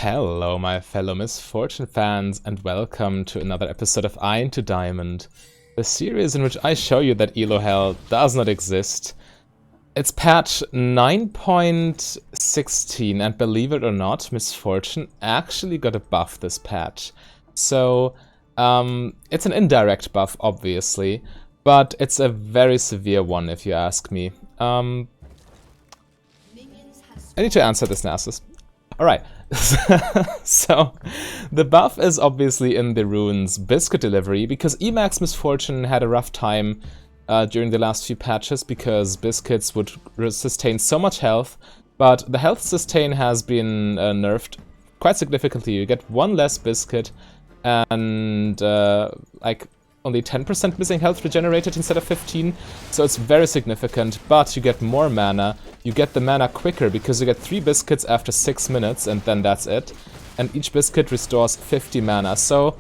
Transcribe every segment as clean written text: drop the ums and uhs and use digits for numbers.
Hello, my fellow Misfortune fans, and welcome to another episode of Iron to Diamond, the series in which I show you that Elo Hell does not exist. It's patch 9.16, and believe it or not, Misfortune actually got a buff this patch. So, it's an indirect buff, obviously, but it's a very severe one, if you ask me. I need to answer this, Nasus. Alright, so the buff is obviously in the runes biscuit delivery, because Emax Misfortune had a rough time during the last few patches because biscuits would sustain so much health, but the health sustain has been nerfed quite significantly. You get one less biscuit and like only 10% missing health regenerated instead of 15, so it's very significant, but you get more mana. You get the mana quicker because you get 3 biscuits after 6 minutes and then that's it. And each biscuit restores 50 mana. So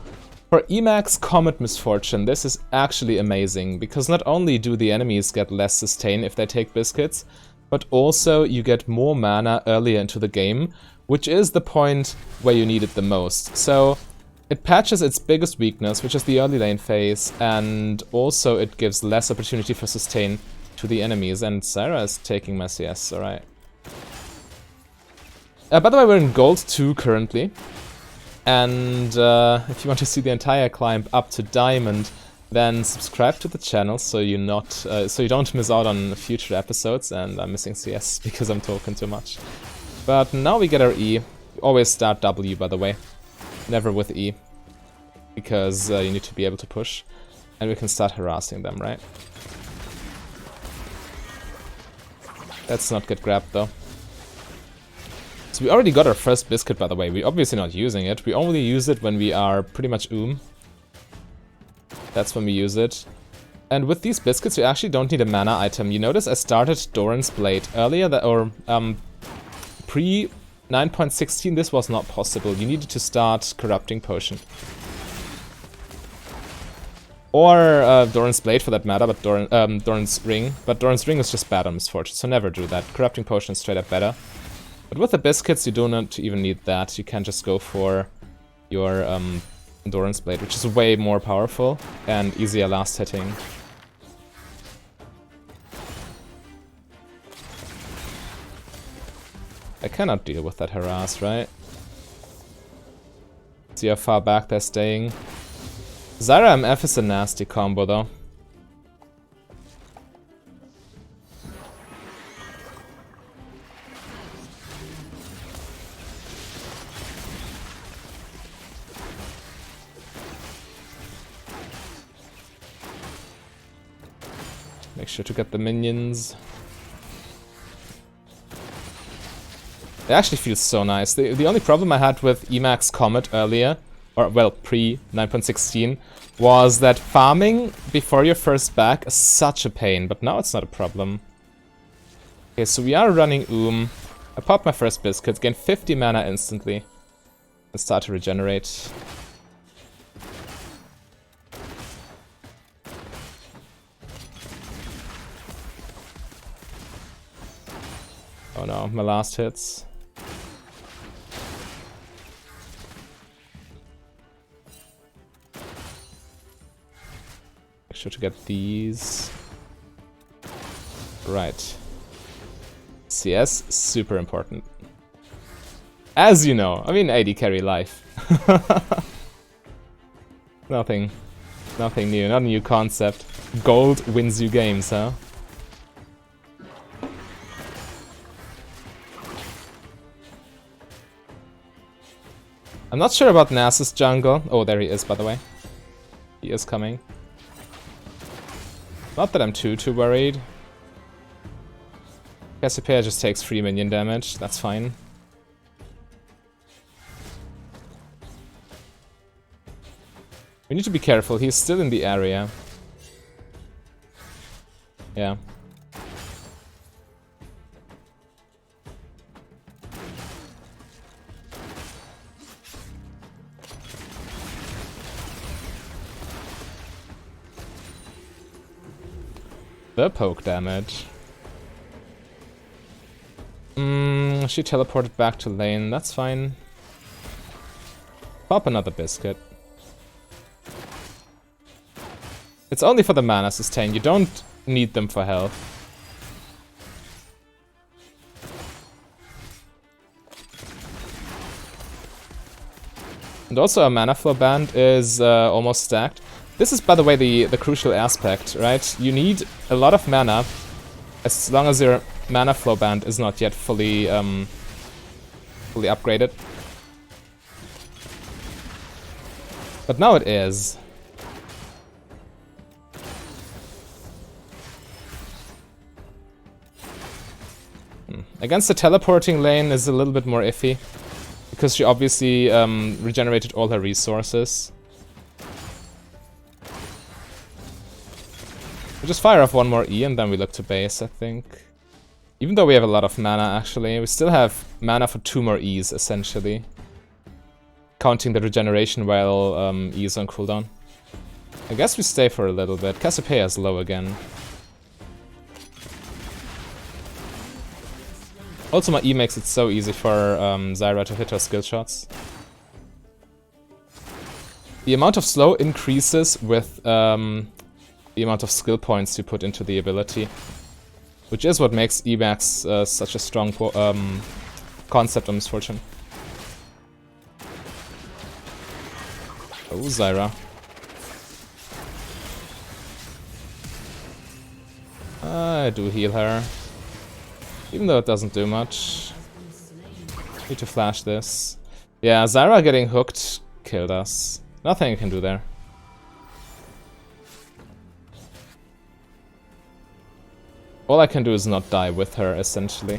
for Emax Comet Misfortune, this is actually amazing because not only do the enemies get less sustain if they take biscuits, but also you get more mana earlier into the game, which is the point where you need it the most. So it patches its biggest weakness, which is the early lane phase, and also it gives less opportunity for sustain to the enemies, and Sarah is taking my CS, alright. By the way, we're in Gold 2 currently, and if you want to see the entire climb up to Diamond, then subscribe to the channel so you don't miss out on future episodes, and I'm missing CS because I'm talking too much. But now we get our E. Always start W, by the way. Never with E, because you need to be able to push, and we can start harassing them, right? Let's not get grabbed though. So we already got our first biscuit, by the way. We're obviously not using it. We only use it when we are pretty much That's when we use it. And with these biscuits, you actually don't need a mana item. You notice I started Doran's Blade earlier, pre 9.16, this was not possible. You needed to start Corrupting Potion. Or Doran's Blade for that matter, but Doran's Ring. But Doran's Ring is just bad on Misfortune, so never do that. Corrupting Potion is straight up better. But with the biscuits, you do not even need that. You can just go for your Doran's Blade, which is way more powerful and easier last hitting. I cannot deal with that harass, right? See how far back they're staying. Zyra MF is a nasty combo, though. Make sure to get the minions. It actually feels so nice. The only problem I had with Emax Comet earlier, or well, pre 9.16, was that farming before your first back is such a pain, but now it's not a problem. Okay, so we are running I popped my first biscuit, gain 50 mana instantly, and start to regenerate. Oh no, my last hits. Make sure to get these. Right. CS, super important. As you know, I mean AD carry life. Nothing new, not a new concept. Gold wins you games, huh? I'm not sure about Nasus jungle. Oh, there he is, by the way. He is coming. Not that I'm too worried. Cassiopeia just takes 3 minion damage, that's fine. We need to be careful, he's still in the area. Yeah. The poke damage. She teleported back to lane, that's fine. Pop another biscuit. It's only for the mana sustain, you don't need them for health. And also a mana flow band is almost stacked. This is, by the way, the crucial aspect, right? You need a lot of mana as long as your mana flow band is not yet fully fully upgraded. But now it is. Against the teleporting lane is a little bit more iffy, because she obviously regenerated all her resources. We'll just fire off one more E and then we look to base, I think. Even though we have a lot of mana, actually, we still have mana for 2 more E's, essentially. Counting the regeneration while E is on cooldown. I guess we stay for a little bit. Cassiopeia is low again. Also, my E makes it so easy for Zyra to hit her skill shots. The amount of slow increases with the amount of skill points you put into the ability, which is what makes Emax such a strong concept on Misfortune. Oh, Zyra. I do heal her. Even though it doesn't do much. Need to flash this. Yeah, Zyra getting hooked killed us. Nothing I can do there. All I can do is not die with her, essentially.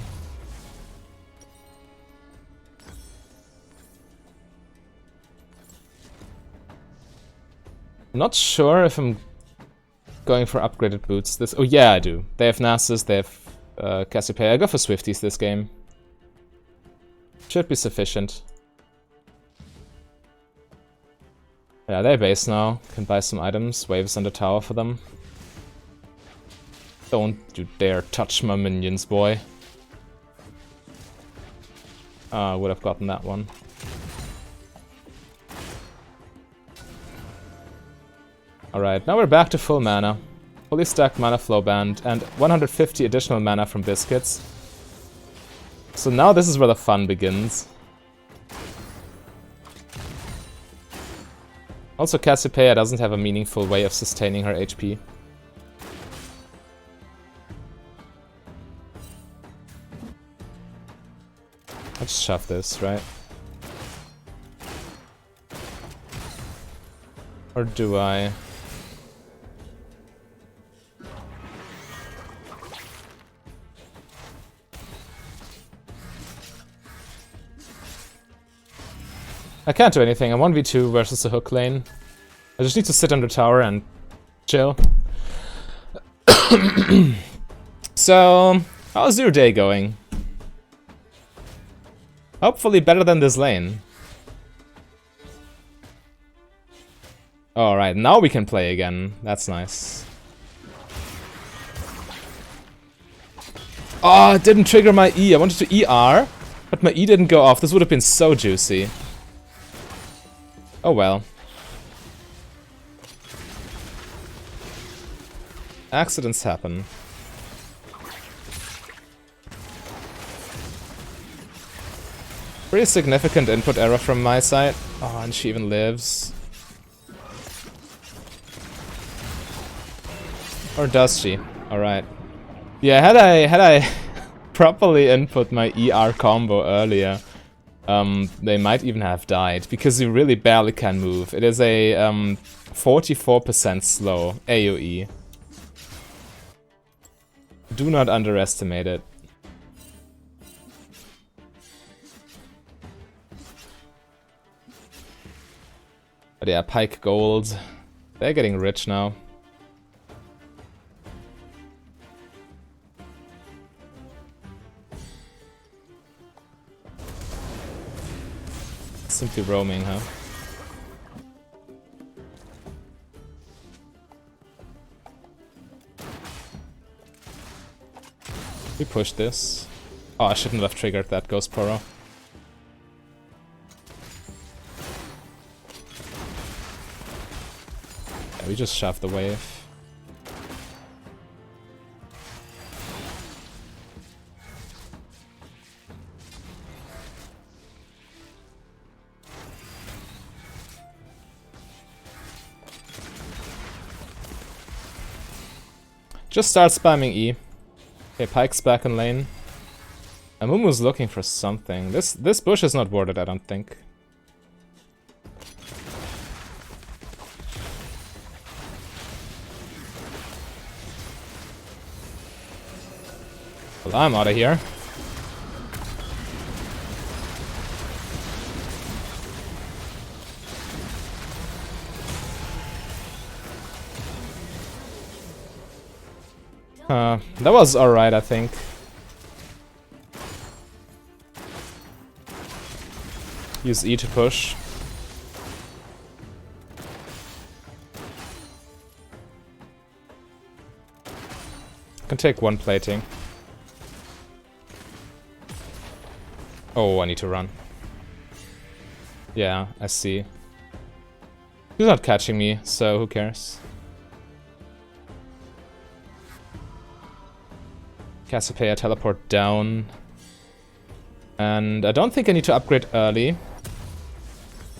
I'm not sure if I'm going for upgraded boots. This. Oh yeah, I do. They have Nasus, they have Cassiopeia. I go for Swifties this game. Should be sufficient. Yeah, they're base now. Can buy some items. Waves on the tower for them. Don't you dare touch my minions, boy. I would have gotten that one. Alright, now we're back to full mana. Fully stacked mana flow band and 150 additional mana from biscuits. So now this is where the fun begins. Also, Cassiopeia doesn't have a meaningful way of sustaining her HP. Let's shove this, right? Or do I? I can't do anything. I'm 1v2 versus the hook lane. I just need to sit under tower and chill. So, how's your day going? Hopefully better than this lane. Alright, now we can play again. That's nice. Oh, it didn't trigger my E. I wanted to ER, but my E didn't go off. This would have been so juicy. Oh well. Accidents happen. Pretty significant input error from my side. Oh, and she even lives. Or does she? Alright. Yeah, had I properly input my ER combo earlier, they might even have died, because you really barely can move. It is a 44% slow AoE. Do not underestimate it. But yeah, Pike Gold. They're getting rich now. Simply roaming, huh? We push this. Oh, I shouldn't have triggered that Ghost Poro. We just shove the wave. Just start spamming E. Okay, Pyke's back in lane. Amumu's looking for something. This bush is not warded, I don't think. Well, I'm out of here. That was alright, I think. Use E to push. Can take one plating. Oh, I need to run. Yeah, I see. He's not catching me, so who cares? Cassiopeia teleport down. And I don't think I need to upgrade early.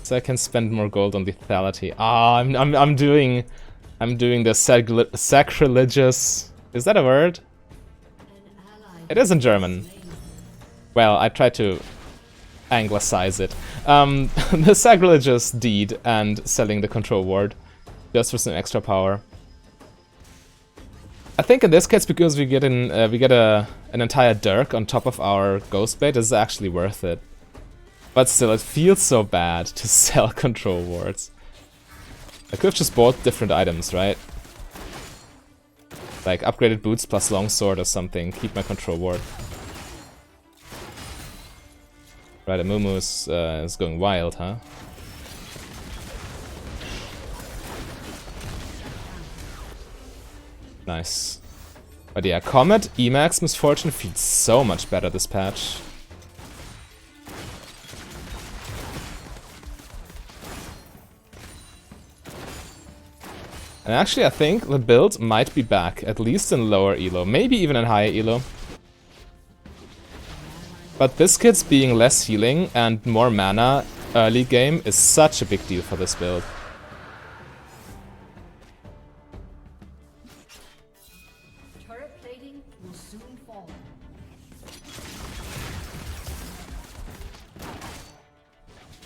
So I can spend more gold on lethality. Ah, I'm doing the sacrilegious. Is that a word? It is in German. Well, I tried to anglicize it. The sacrilegious deed and selling the control ward just for some extra power. I think in this case, because we get an entire Dirk on top of our Ghost Blade, is actually worth it. But still, it feels so bad to sell control wards. I could have just bought different items, right? Like upgraded boots plus longsword or something. Keep my control ward. Right, Amumu is going wild, huh? Nice. But yeah, Comet, Emacs, Misfortune feels so much better this patch. And actually I think the build might be back, at least in lower elo, maybe even in higher elo. But this kit's being less healing and more mana early game is such a big deal for this build.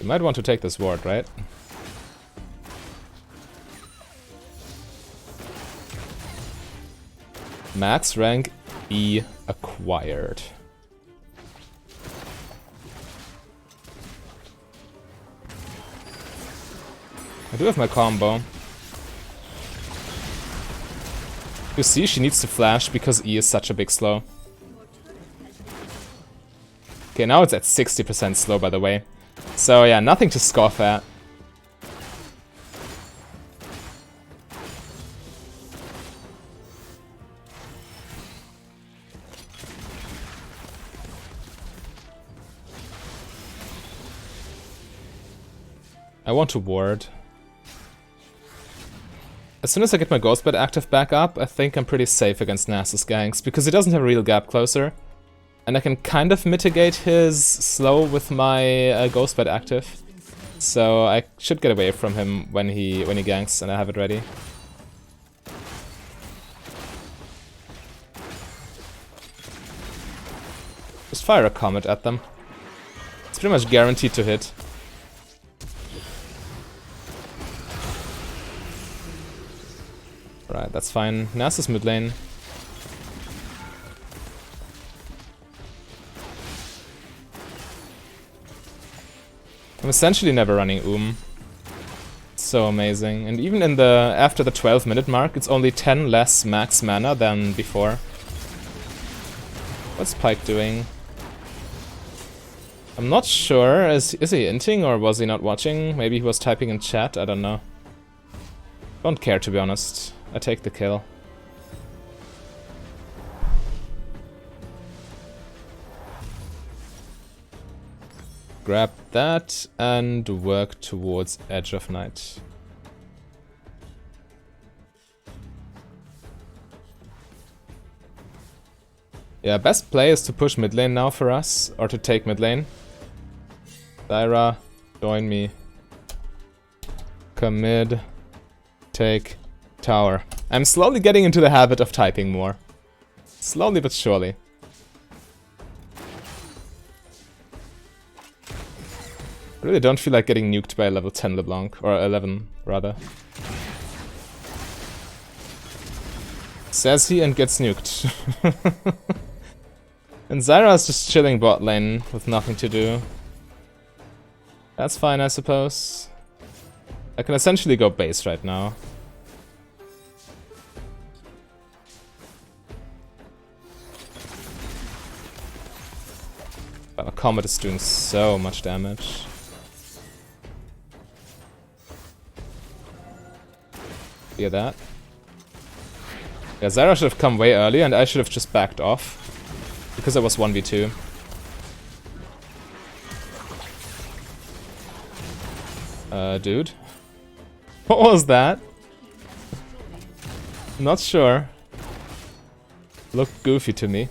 You might want to take this ward, right? Max rank E acquired. I do have my combo. You see, she needs to flash because E is such a big slow. Okay, now it's at 60% slow, by the way. So yeah, nothing to scoff at. I want to ward. As soon as I get my Ghostblade active back up, I think I'm pretty safe against Nasus ganks, because he doesn't have a real gap closer. And I can kind of mitigate his slow with my Ghostblade active. So I should get away from him when he ganks and I have it ready. Just fire a Comet at them. It's pretty much guaranteed to hit. Right, that's fine. Nasus mid lane. I'm essentially never running It's so amazing. And even in the after the 12-minute mark, it's only 10 less max mana than before. What's Pyke doing? I'm not sure. Is he inting or was he not watching? Maybe he was typing in chat, I don't know. Don't care, to be honest. I take the kill. Grab that and work towards Edge of Night. Yeah, best play is to push mid lane now for us, or to take mid lane. Zyra, join me. Come mid. Take tower. I'm slowly getting into the habit of typing more. Slowly but surely. I really don't feel like getting nuked by a level 10 LeBlanc, or 11 rather. Says he and gets nuked. And Zyra's just chilling bot lane with nothing to do. That's fine, I suppose. I can essentially go base right now. But a Comet is doing so much damage. Hear that? Yeah, Zyra should have come way earlier and I should have just backed off. Because I was 1v2. Dude. What was that? Not sure. Looked goofy to me.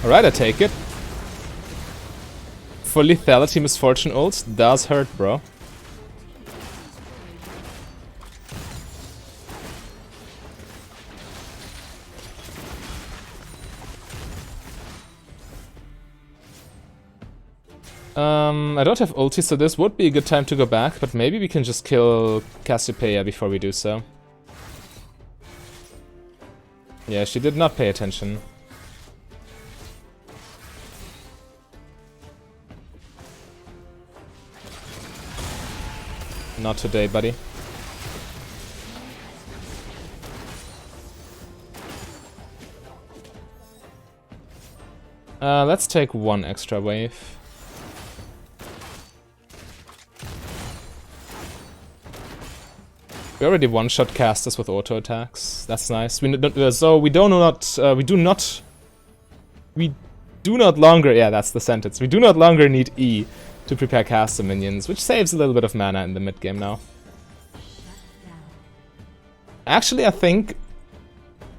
Alright, I take it. For lethality, Misfortune ult does hurt, bro. I don't have ulti, so this would be a good time to go back, but maybe we can just kill Cassiopeia before we do so. Yeah, she did not pay attention. Not today, buddy. Let's take one extra wave. We already one-shot casters with auto attacks. That's nice. We do not longer. Yeah, that's the sentence. We do not longer need E to prepare caster minions, which saves a little bit of mana in the mid game now. Actually, I think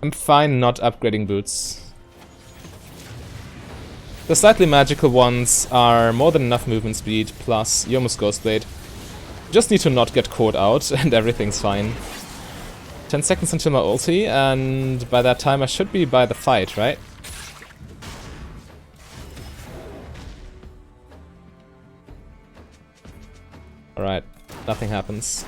I'm fine not upgrading boots. The slightly magical ones are more than enough movement speed, plus you almost Ghostblade. Just need to not get caught out and everything's fine. 10 seconds until my ulti, and by that time I should be by the fight, right? Alright, nothing happens.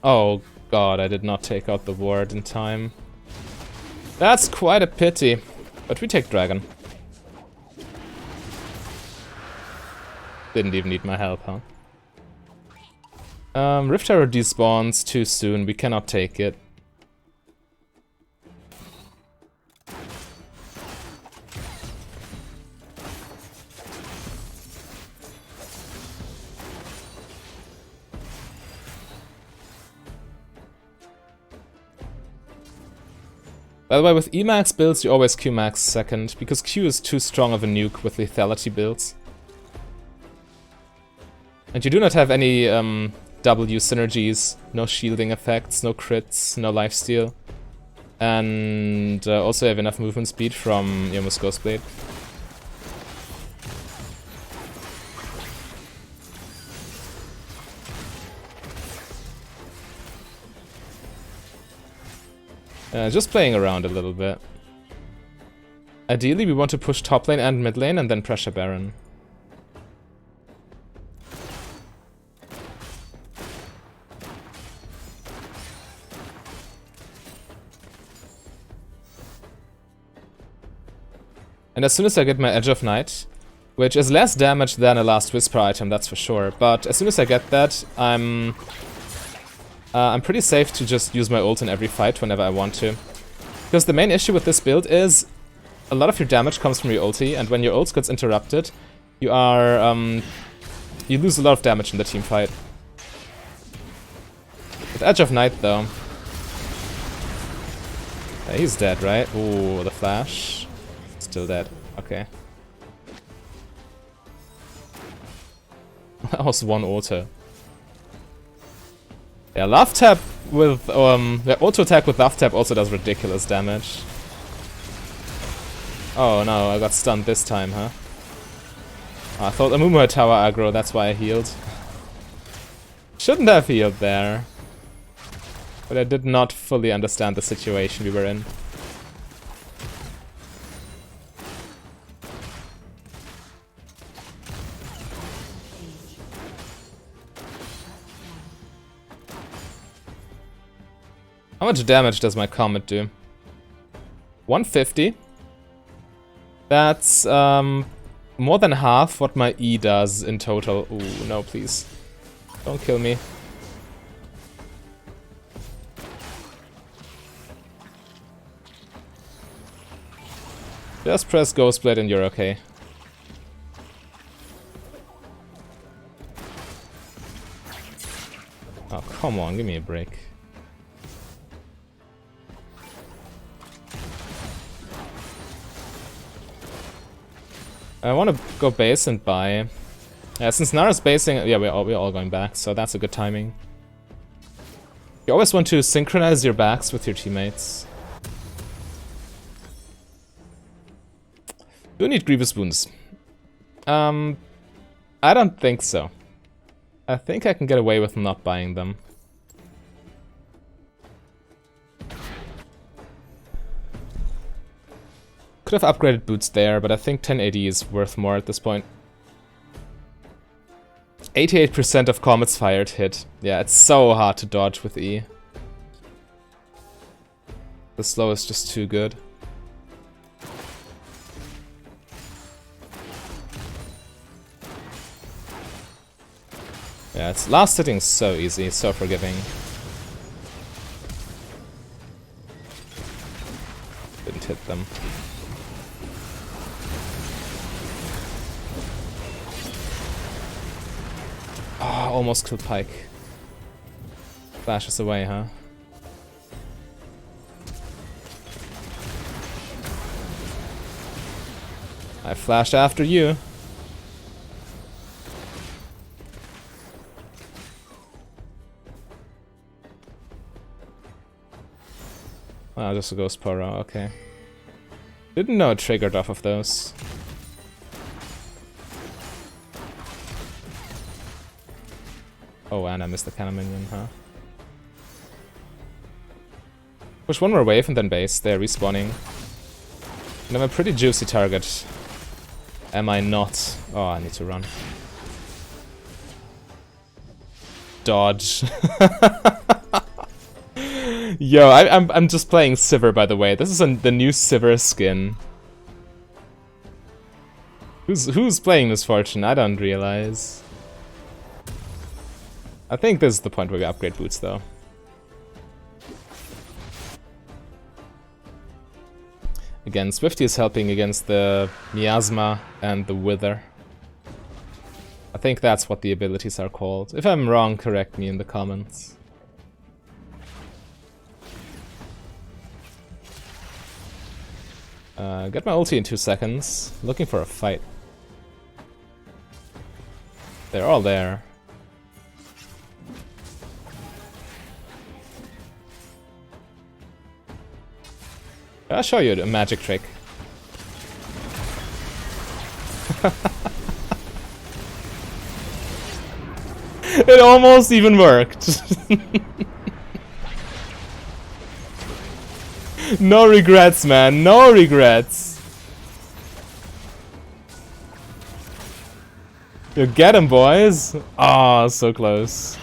Oh god, I did not take out the ward in time. That's quite a pity, but we take dragon. Didn't even need my help, huh? Rift Arrow despawns too soon, we cannot take it. By the way, with Emax builds you always Q-max second, because Q is too strong of a nuke with lethality builds. And you do not have any W synergies, no shielding effects, no crits, no lifesteal. And also you have enough movement speed from Yomu's Ghostblade. Just playing around a little bit. Ideally, we want to push top lane and mid lane and then pressure Baron. And as soon as I get my Edge of Night, which is less damage than a Last Whisper item, that's for sure, but as soon as I get that, I'm pretty safe to just use my ult in every fight whenever I want to. Because the main issue with this build is a lot of your damage comes from your ulti, and when your ult gets interrupted, you are you lose a lot of damage in the team fight. With Edge of Night, though. Yeah, he's dead, right? Ooh, the flash. Still dead. Okay. That was one auto. Yeah, love tap with the auto attack with love tap also does ridiculous damage. Oh no, I got stunned this time, huh? Oh, I thought the Mumu had tower aggro, that's why I healed. Shouldn't have healed there. But I did not fully understand the situation we were in. How much damage does my comet do? 150. That's more than half what my E does in total. Ooh, no, please. Don't kill me. Just press Ghostblade and you're okay. Oh, come on, give me a break. I want to go base and buy. Yeah, since Nara's basing, yeah, we're all going back, so that's a good timing. You always want to synchronize your backs with your teammates. Do you need Grievous Wounds? I don't think so. I think I can get away with not buying them. Could have upgraded boots there, but I think 1080 is worth more at this point. 88% of comets fired hit. Yeah, it's so hard to dodge with E. The slow is just too good. Yeah, it's last hitting so easy, so forgiving. Didn't hit them. Oh, almost killed Pike. Flashes away, huh? I flashed after you. Oh, just a Ghost Poro, okay. Didn't know it triggered off of those. Oh, and I missed the cannon minion, huh? Push one more wave and then base. They're respawning. And I'm a pretty juicy target. Am I not? Oh, I need to run. Dodge. Yo, I'm just playing Sivir, by the way. This is the new Sivir skin. Who's playing Misfortune? I don't realize. I think this is the point where we upgrade boots, though. Again, Swifty is helping against the Miasma and the Wither. I think that's what the abilities are called. If I'm wrong, correct me in the comments. Get my ulti in 2 seconds. Looking for a fight. They're all there. I'll show you a magic trick. It almost even worked. No regrets, man. No regrets. You get him, boys. Oh, so close.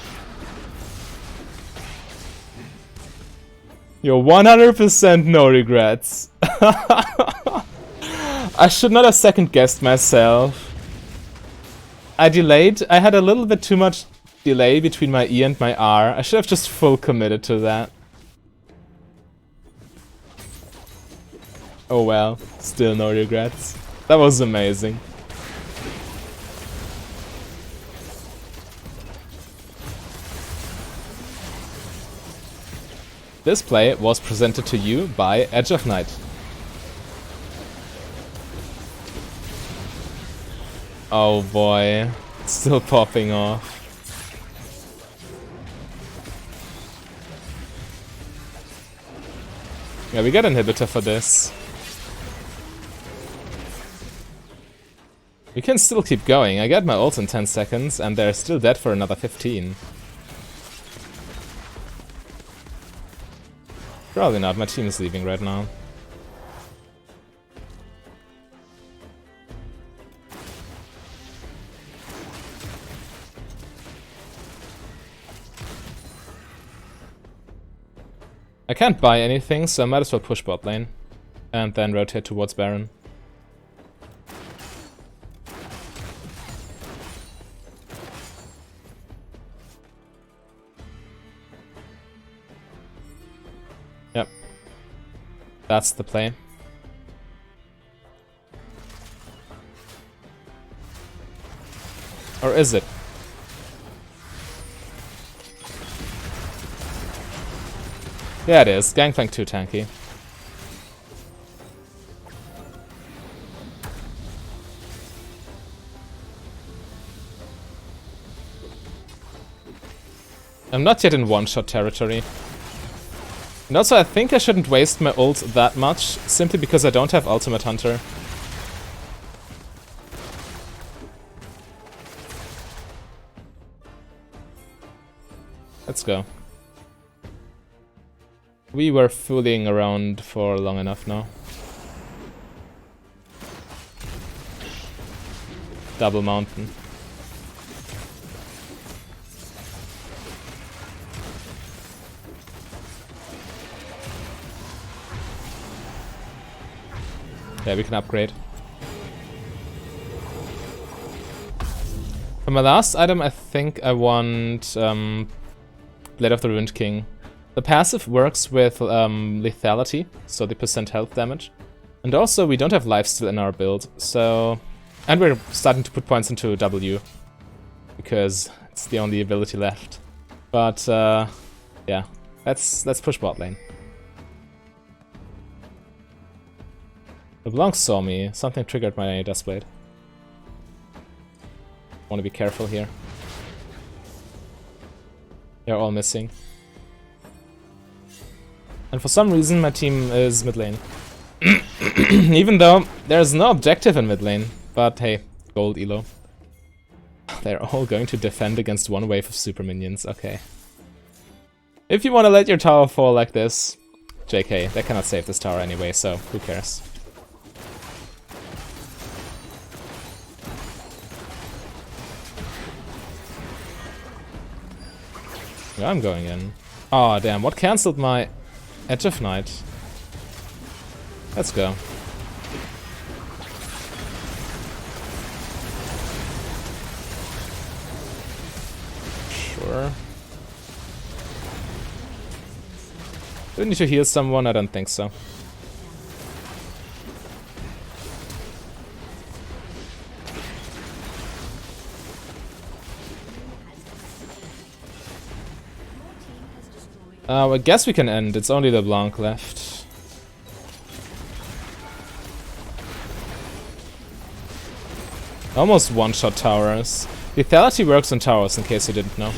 You're 100% no regrets. I should not have second guessed myself. I delayed. I had a little bit too much delay between my E and my R. I should have just full committed to that. Oh well, still no regrets. That was amazing. This play was presented to you by Edge of Night. Oh boy, still popping off. Yeah, we get inhibitor for this. We can still keep going. I get my ult in 10 seconds and they're still dead for another 15. Probably not, my team is leaving right now. I can't buy anything, so I might as well push bot lane. And then rotate towards Baron. Yep. That's the play. Or is it? Yeah, it is. Gangplank too tanky. I'm not yet in one-shot territory. And also, I think I shouldn't waste my ult that much, simply because I don't have Ultimate Hunter. Let's go. We were fooling around for long enough now. Double mountain. Yeah, we can upgrade. For my last item, I think I want Blade of the Ruined King. The passive works with lethality, so the percent health damage. And also, we don't have lifesteal in our build, so... And we're starting to put points into W, because it's the only ability left. But, yeah, let's push bot lane. LeBlanc saw me, something triggered my Duskblade. Want to be careful here. They're all missing. And for some reason my team is mid lane. Even though there's no objective in mid lane. But hey, gold elo. They're all going to defend against one wave of super minions, okay. If you want to let your tower fall like this, JK, they cannot save this tower anyway, so who cares. Yeah, I'm going in. Oh damn, what cancelled my Edge of Night? Let's go. Sure. Do we need to heal someone? I don't think so. I guess we can end. It's only LeBlanc left. Almost one-shot towers. Lethality works on towers, in case you didn't know.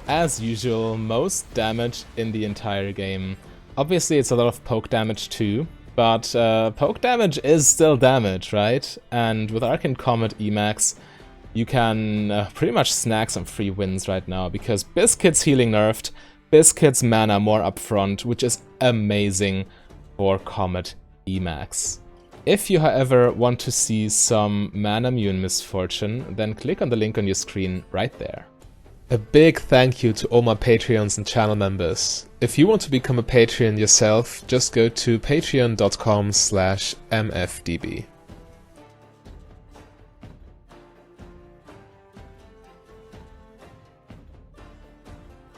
As usual, most damage in the entire game. Obviously, it's a lot of poke damage too. But poke damage is still damage, right? And with Arcane Comet Emax, you can pretty much snag some free wins right now, because Biscuit's healing nerfed, Biscuit's mana more upfront, which is amazing for Comet Emax. If you, however, want to see some mana immune misfortune, then click on the link on your screen right there. A big thank you to all my Patreons and channel members. If you want to become a Patreon yourself, just go to patreon.com/mfdb.